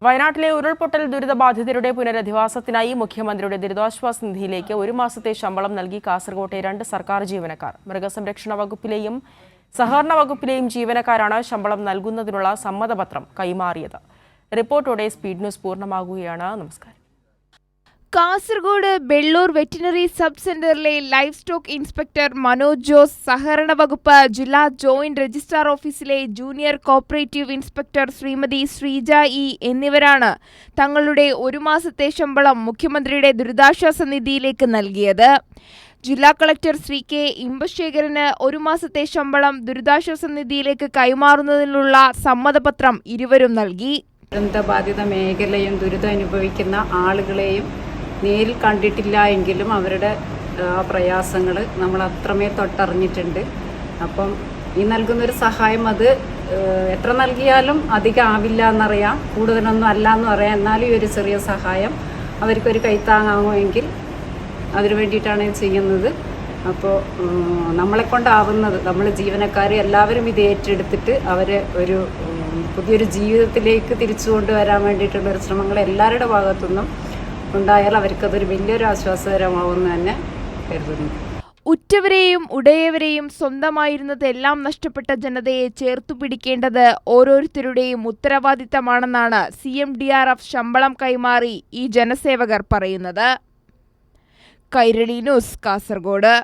വയനാട്ടിലെ ഉരുൾപൊട്ടൽ ദുരിതബാധിതരുടെ പുനരധിവാസത്തിനായി മുഖ്യമന്ത്രിയുടെ ദുരിതാശ്വാസ നിധിയിലേക്ക് ഒരു മാസത്തെ ശമ്പളം നൽകി കാസർകോട്ടെ 2 സർക്കാർ ജീവനക്കാർ. മൃഗസംരക്ഷണ വകുപ്പിലെയും സഹകരണ വകുപ്പിലെയും ജീവനക്കാരാണ് ശമ്പളം നൽകുന്നതിനുള്ള സമ്മതപത്രം കൈമാറിയത്. റിപ്പോർട്ടോടെ സ്പീഡ് ന്യൂസ് പൂർണ്ണമാകുകയാണ്. നമസ്കാരം. കാസർഗോഡ് ബെള്ളൂർ വെറ്റിനറി സബ് സെന്ററിലെ life stock inspector Manoj Jose, സഹകരണ വകുപ്പ് ജില്ലാ ജോയിന്റ് രജിസ്ട്രാർ ഓഫീസിലെ junior cooperative inspector Shrimati Sreeja E എന്നിവരാണ് തങ്ങളുടെ ഒരു മാസത്തെ ശമ്പളം മുഖ്യമന്ത്രിയുടെ ദുരിതാശ്വാസ നിധിയിലേക്ക് നൽകിയത്. ജില്ലാ കളക്ടർ ശ്രീ കെ ഇമ്പശേഖരന് ഒരു മാസത്തെ ശമ്പളം ദുരിതാശ്വാസ നിധിയിലേക്ക് കൈമാറുന്നതിനുള്ള സമ്മതപത്രം ഇരുവരും നൽകി. ദുരന്തബാധിത മേഖലയും ദുരിതം അനുഭവിക്കുന്ന ആളുകളെയും നേരിൽ കണ്ടിട്ടില്ല എങ്കിലും അവരുടെ പ്രയാസങ്ങൾ നമ്മൾ അത്രമേൽ തൊട്ടറിഞ്ഞിട്ടുണ്ട്. അപ്പം ഈ നൽകുന്നൊരു സഹായം അത് എത്ര നൽകിയാലും അധികം ആവില്ല എന്നറിയാം, കൂടുതലൊന്നും അല്ല എന്ന് പറയാം. എന്നാലും ഈ ഒരു ചെറിയ സഹായം അവർക്കൊരു കൈത്താങ്ങാകുമെങ്കിൽ അതിനു വേണ്ടിയിട്ടാണ് ചെയ്യുന്നത്. അപ്പോൾ നമ്മളെക്കൊണ്ടാവുന്നത്, നമ്മൾ ജീവനക്കാർ എല്ലാവരും ഇത് ഏറ്റെടുത്തിട്ട് അവരെ ഒരു പുതിയൊരു ജീവിതത്തിലേക്ക് തിരിച്ചു കൊണ്ടുവരാൻ വേണ്ടിയിട്ടുള്ളൊരു ശ്രമങ്ങൾ എല്ലാവരുടെ ഭാഗത്തുനിന്നും ഉണ്ടായാൽ അവർക്കതൊരു വലിയൊരു ആശ്വാസകരമാവുമെന്ന് തന്നെ കരുതുന്നു. ഉറ്റവരെയും ഉടയവരെയും സ്വന്തമായിരുന്നതെല്ലാം നഷ്ടപ്പെട്ട ജനതയെ ചേർത്തുപിടിക്കേണ്ടത് ഓരോരുത്തരുടെയും ഉത്തരവാദിത്തമാണെന്നാണ് CMDRF ശമ്പളം കൈമാറി ഈ ജനസേവകർ പറയുന്നത്. കൈരളി ന്യൂസ്, കാസർഗോഡ്.